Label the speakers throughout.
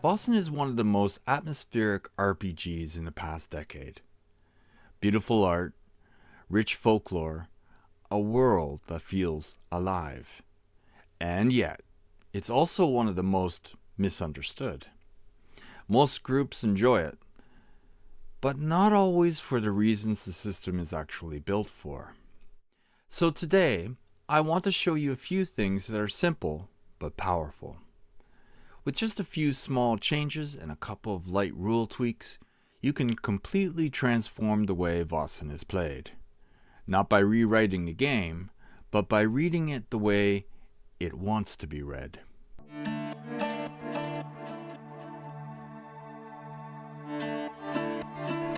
Speaker 1: Vaesen is one of the most atmospheric RPGs in the past decade. Beautiful art, rich folklore, a world that feels alive. And yet, it's also one of the most misunderstood. Most groups enjoy it, but not always for the reasons the system is actually built for. So today, I want to show you a few things that are simple but powerful. With just a few small changes and a couple of light rule tweaks, you can completely transform the way Vaesen is played. Not by rewriting the game, but by reading it the way it wants to be read.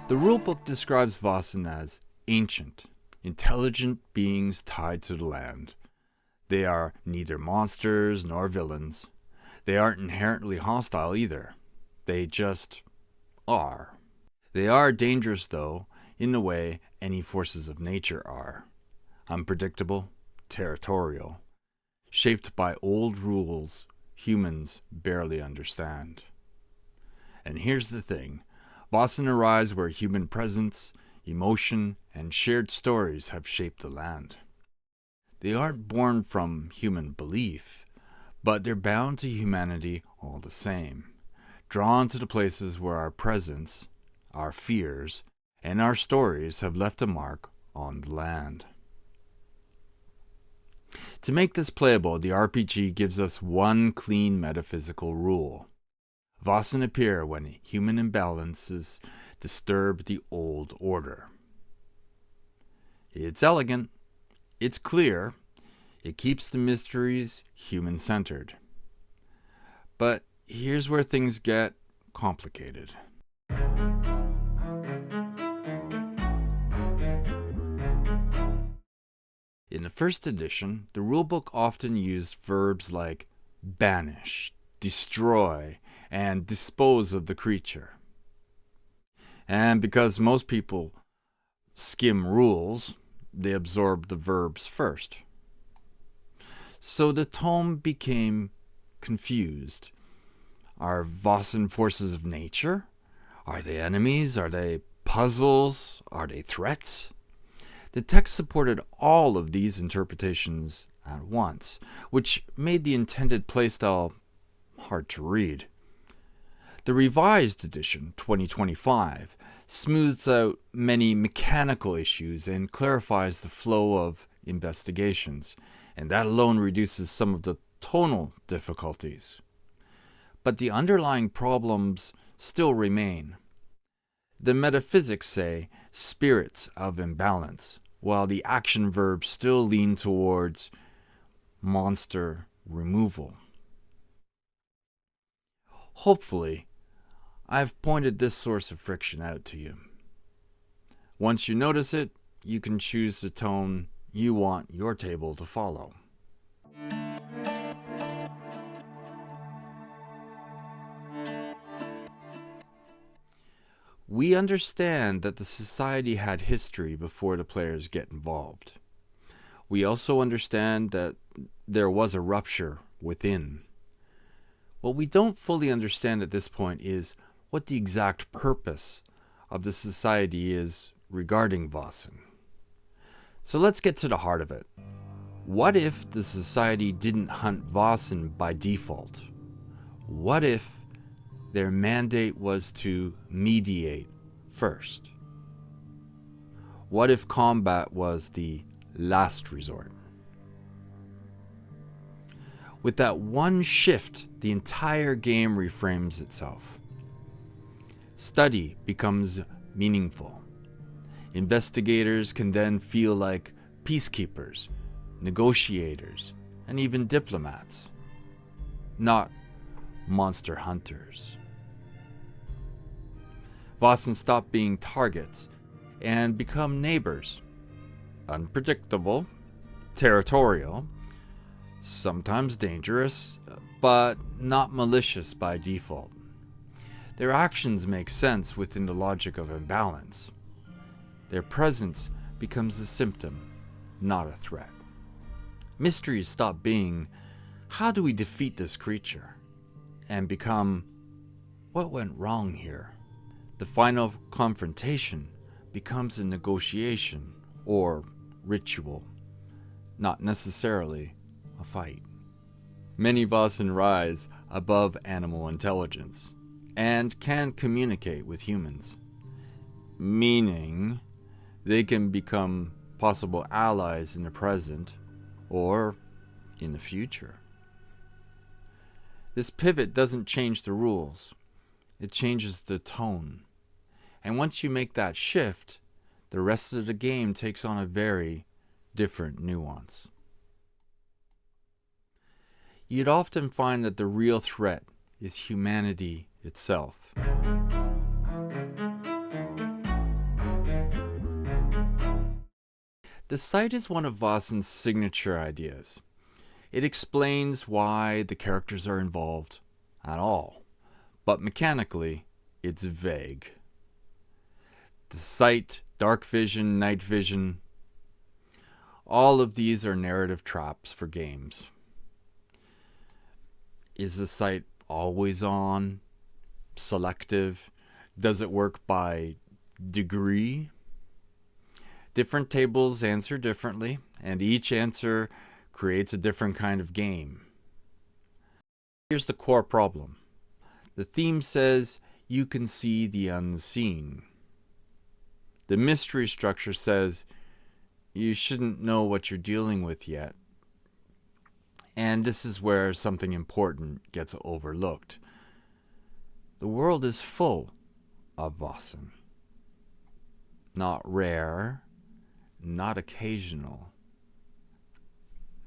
Speaker 1: The rulebook describes Vaesen as ancient, intelligent beings tied to the land. They are neither monsters nor villains. They aren't inherently hostile either. They just are. They are dangerous, though, in the way any forces of nature are. Unpredictable, territorial, shaped by old rules humans barely understand. And here's the thing. Vaesen arrives where human presence, emotion, and shared stories have shaped the land. They aren't born from human belief, but they're bound to humanity all the same, drawn to the places where our presence, our fears, and our stories have left a mark on the land. To make this playable, the RPG gives us one clean metaphysical rule. Vaesen appear when human imbalances disturb the old order. It's elegant, it's clear, it keeps the mysteries human-centered. But here's where things get complicated. In the first edition, the rulebook often used verbs like banish, destroy, and dispose of the creature. And because most people skim rules, they absorb the verbs first. So the tome became confused. Are Vaesen forces of nature? Are they enemies? Are they puzzles? Are they threats? The text supported all of these interpretations at once, which made the intended playstyle hard to read. The revised edition, 2025, smooths out many mechanical issues and clarifies the flow of investigations, and that alone reduces some of the tonal difficulties. But the underlying problems still remain. The metaphysics say spirits of imbalance, while the action verbs still lean towards monster removal. Hopefully, I've pointed this source of friction out to you. Once you notice it, you can choose the tone you want your table to follow. We understand that the society had history before the players get involved. We also understand that there was a rupture within. What we don't fully understand at this point is what the exact purpose of the society is regarding Vaesen. So let's get to the heart of it. What if the society didn't hunt Vaesen by default? What if their mandate was to mediate first? What if combat was the last resort? With that one shift, the entire game reframes itself. Study becomes meaningful. Investigators can then feel like peacekeepers, negotiators, and even diplomats, not monster hunters. Vaesen stop being targets and become neighbors. Unpredictable, territorial, sometimes dangerous, but not malicious by default. Their actions make sense within the logic of imbalance. Their presence becomes a symptom, not a threat. Mysteries stop being, how do we defeat this creature? And become, What went wrong here? The final confrontation becomes a negotiation or ritual, not necessarily a fight. Many Vaesen rise above animal intelligence and can communicate with humans, meaning they can become possible allies in the present or in the future. This pivot doesn't change the rules, it changes the tone. And once you make that shift, the rest of the game takes on a very different nuance. You'd often find that the real threat is humanity itself. The site is one of Vaesen's signature ideas. It explains why the characters are involved at all, but mechanically, it's vague. The sight, dark vision, night vision, all of these are narrative traps for games. Is the sight always on? Selective? Does it work by degree? Different tables answer differently, and each answer creates a different kind of game. Here's the core problem. The theme says you can see the unseen. The mystery structure says you shouldn't know what you're dealing with yet. And this is where something important gets overlooked. The world is full of Vaesen. Not rare, not occasional.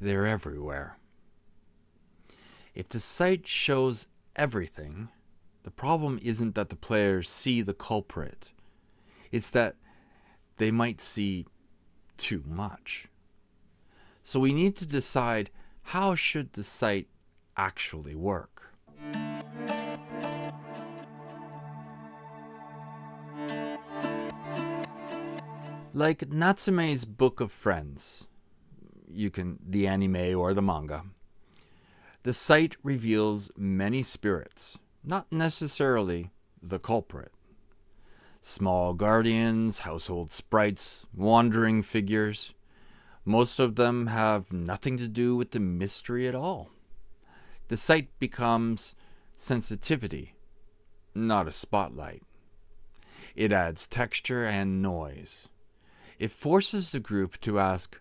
Speaker 1: They're everywhere. If the site shows everything, the problem isn't that the players see the culprit. It's that they might see too much. So we need to decide, how should the site actually work? Like Natsume's Book of Friends, the anime or the manga, the site reveals many spirits, not necessarily the culprit. Small guardians, household sprites, wandering figures. Most of them have nothing to do with the mystery at all. The site becomes sensitivity, not a spotlight. It adds texture and noise. It forces the group to ask,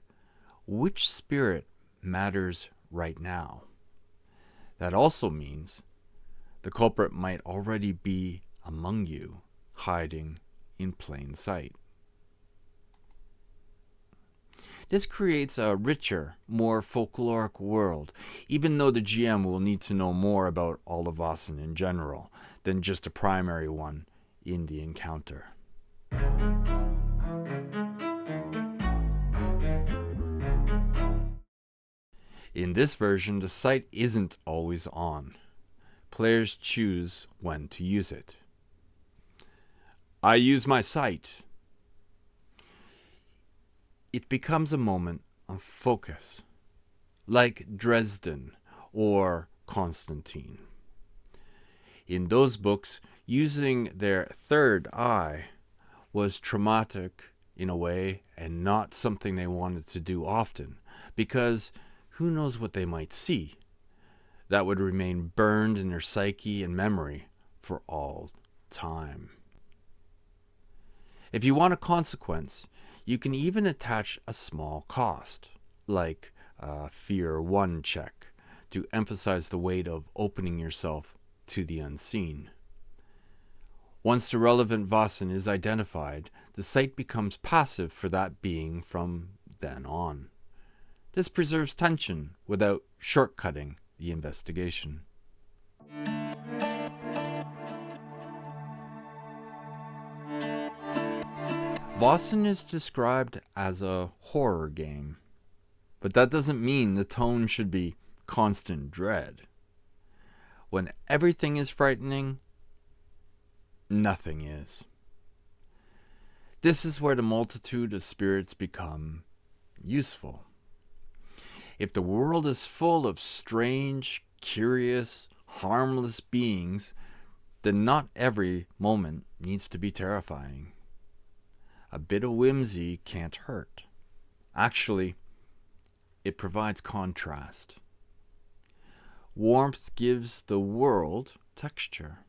Speaker 1: which spirit matters right now? That also means the culprit might already be among you, hiding in plain sight. This creates a richer, more folkloric world, even though the GM will need to know more about all of Vaesen in general than just a primary one in the encounter. In this version, the site isn't always on. Players choose when to use it. I use my site. It becomes a moment of focus, like Dresden or Constantine. In those books, using their third eye was traumatic in a way and not something they wanted to do often, because who knows what they might see that would remain burned in their psyche and memory for all time. If you want a consequence, you can even attach a small cost, like a Fear 1 check, to emphasize the weight of opening yourself to the unseen. Once the relevant Vaesen is identified, the site becomes passive for that being from then on. This preserves tension without shortcutting the investigation. Vaesen is described as a horror game, but that doesn't mean the tone should be constant dread. When everything is frightening, nothing is. This is where the multitude of spirits become useful. If the world is full of strange, curious, harmless beings, then not every moment needs to be terrifying. A bit of whimsy can't hurt. Actually, it provides contrast. Warmth gives the world texture.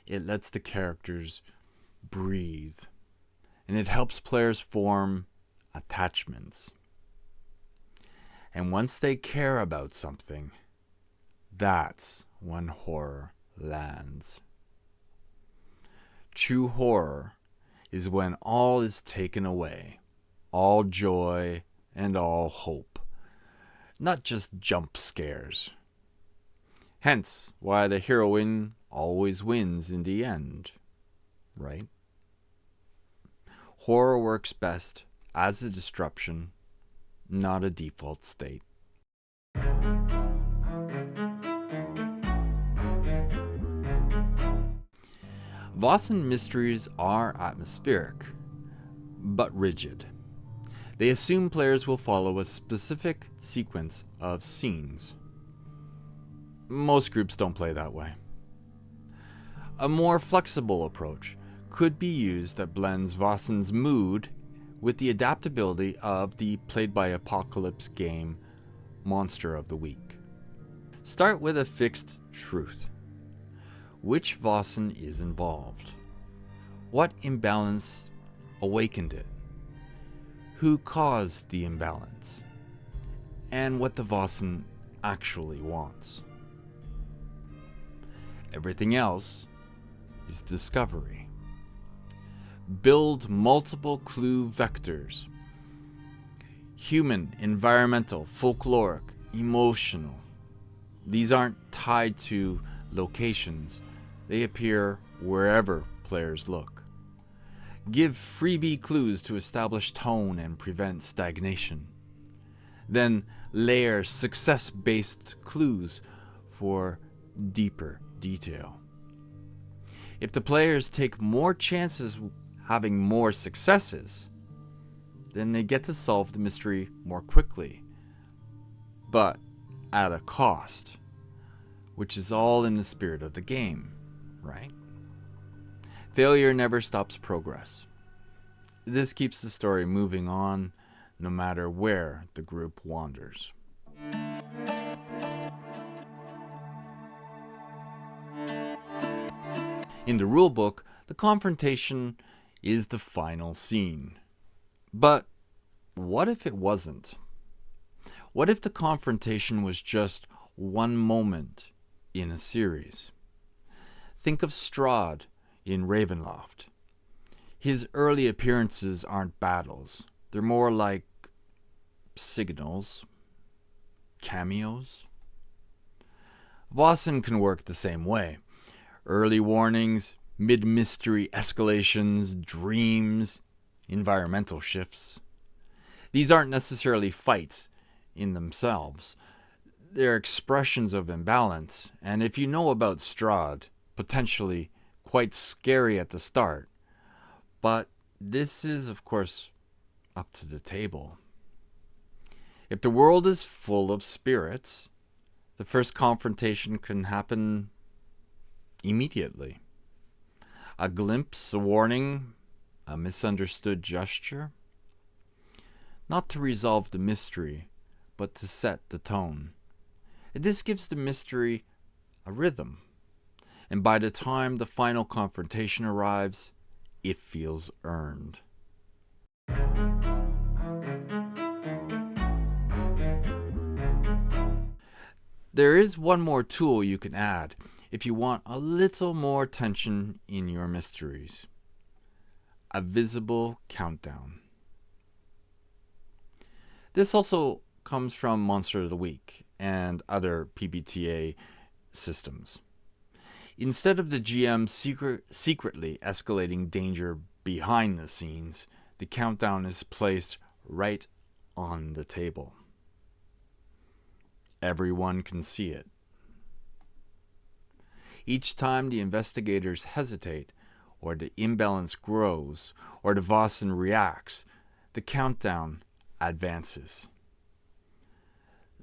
Speaker 1: It lets the characters breathe. And it helps players form attachments. And once they care about something, that's when horror lands. True horror is when all is taken away, all joy and all hope, not just jump scares. Hence why the heroine always wins in the end, right? Horror works best as a disruption, not a default state. Vaesen mysteries are atmospheric, but rigid. They assume players will follow a specific sequence of scenes. Most groups don't play that way. A more flexible approach could be used that blends Vaesen's mood with the adaptability of the Played by Apocalypse game Monster of the Week. Start with a fixed truth. Which Vaesen is involved? What imbalance awakened it? Who caused the imbalance? And what the Vaesen actually wants. Everything else is discovery. Build multiple clue vectors. Human, environmental, folkloric, emotional. These aren't tied to locations. They appear wherever players look. Give freebie clues to establish tone and prevent stagnation. Then layer success-based clues for deeper detail. If the players take more chances having more successes, then they get to solve the mystery more quickly, but at a cost, which is all in the spirit of the game, right? Failure never stops progress. This keeps the story moving on, no matter where the group wanders. In the rulebook, the confrontation is the final scene. But what if it wasn't? What if the confrontation was just one moment in a series? Think of Strahd in Ravenloft. His early appearances aren't battles. They're more like signals, cameos. Vaesen can work the same way. Early warnings, mid-mystery escalations, dreams, environmental shifts. These aren't necessarily fights in themselves. They're expressions of imbalance, and if you know about Strahd, potentially quite scary at the start. But this is, of course, up to the table. If the world is full of spirits, the first confrontation can happen immediately. A glimpse, a warning, a misunderstood gesture. Not to resolve the mystery, but to set the tone. And this gives the mystery a rhythm. And by the time the final confrontation arrives, it feels earned. There is one more tool you can add if you want a little more tension in your mysteries. A visible countdown. This also comes from Monster of the Week and other PBTA systems. Instead of the GM secretly escalating danger behind the scenes, the countdown is placed right on the table. Everyone can see it. Each time the investigators hesitate, or the imbalance grows, or the Vaesen reacts, the countdown advances.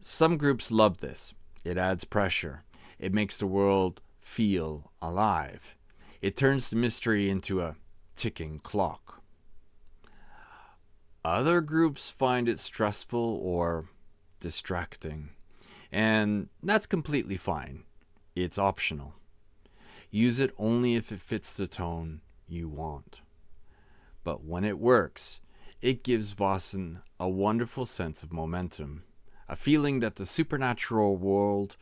Speaker 1: Some groups love this. It adds pressure. It makes the world feel alive. It turns the mystery into a ticking clock. Other groups find it stressful or distracting, and that's completely fine. It's optional. Use it only if it fits the tone you want. But when it works, it gives Vaesen a wonderful sense of momentum, a feeling that the supernatural world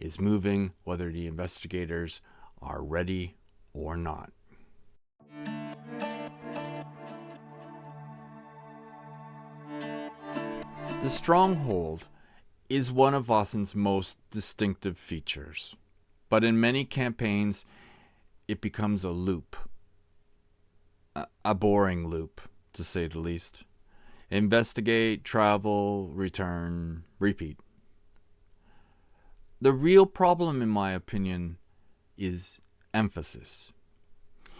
Speaker 1: is moving whether the investigators are ready or not. The Stronghold is one of Vaesen's most distinctive features, but in many campaigns it becomes a loop. A boring loop, to say the least. Investigate, travel, return, repeat. The real problem, in my opinion, is emphasis.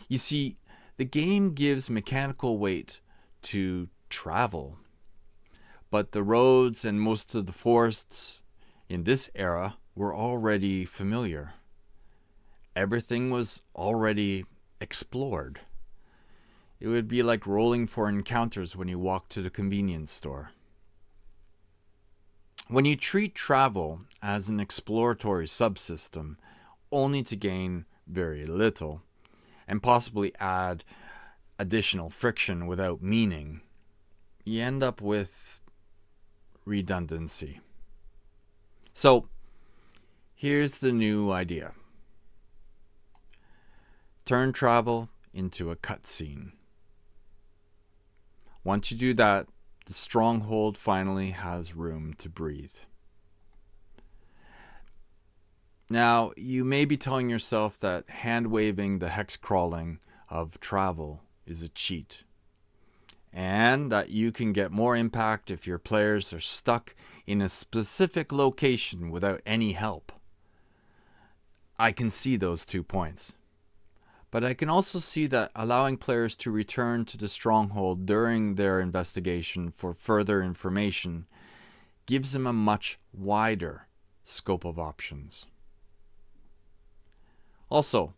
Speaker 1: You see, the game gives mechanical weight to travel, but the roads and most of the forests in this era were already familiar. Everything was already explored. It would be like rolling for encounters when you walk to the convenience store. When you treat travel as an exploratory subsystem, only to gain very little, and possibly add additional friction without meaning, you end up with redundancy. So, here's the new idea. Turn travel into a cutscene. Once you do that, the Stronghold finally has room to breathe. Now, you may be telling yourself that hand-waving the hex crawling of travel is a cheat, and that you can get more impact if your players are stuck in a specific location without any help. I can see those 2 points. But I can also see that allowing players to return to the Stronghold during their investigation for further information gives them a much wider scope of options. Also,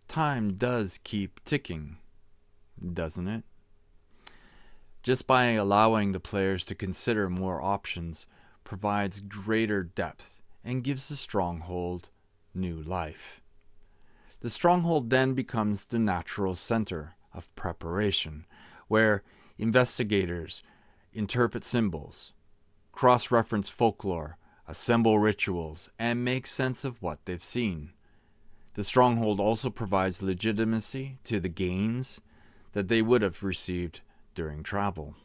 Speaker 1: time does keep ticking, doesn't it? Just by allowing the players to consider more options provides greater depth and gives the Stronghold new life. The Stronghold then becomes the natural center of preparation, where investigators interpret symbols, cross-reference folklore, assemble rituals, and make sense of what they've seen. The Stronghold also provides legitimacy to the gains that they would have received during travel.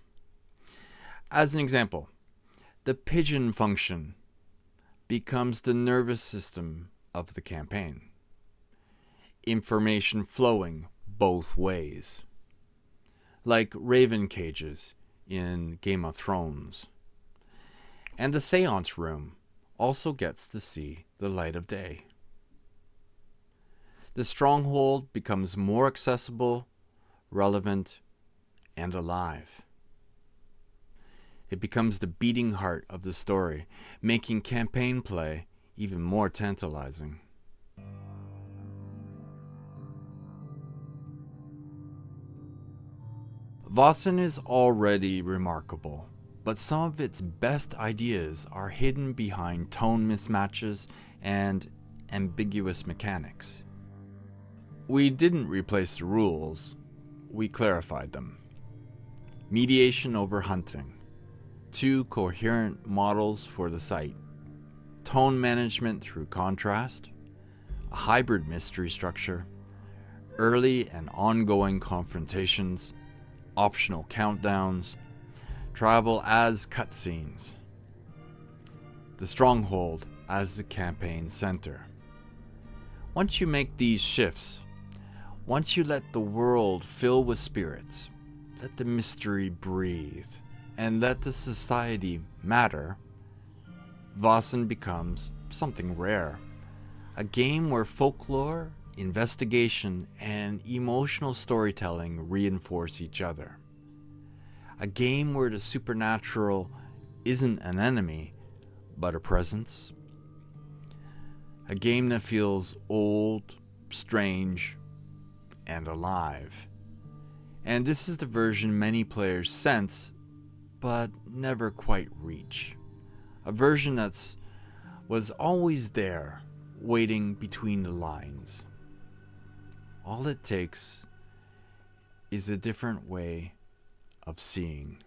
Speaker 1: As an example, the pigeon function becomes the nervous system of the campaign. Information flowing both ways, like raven cages in Game of Thrones. And the seance room also gets to see the light of day. The Stronghold becomes more accessible, relevant, and alive. It becomes the beating heart of the story, making campaign play even more tantalizing. Vaesen is already remarkable, but some of its best ideas are hidden behind tone mismatches and ambiguous mechanics. We didn't replace the rules, we clarified them. Mediation over hunting, 2 coherent models for the site, tone management through contrast, a hybrid mystery structure, early and ongoing confrontations, optional countdowns, travel as cutscenes, the Stronghold as the campaign center. Once you make these shifts, once you let the world fill with spirits, let the mystery breathe, and let the society matter, Vaesen becomes something rare. A game where folklore, investigation, and emotional storytelling reinforce each other. A game where the supernatural isn't an enemy, but a presence. A game that feels old, strange, and alive. And this is the version many players sense, but never quite reach. A version that was always there, waiting between the lines. All it takes is a different way of seeing.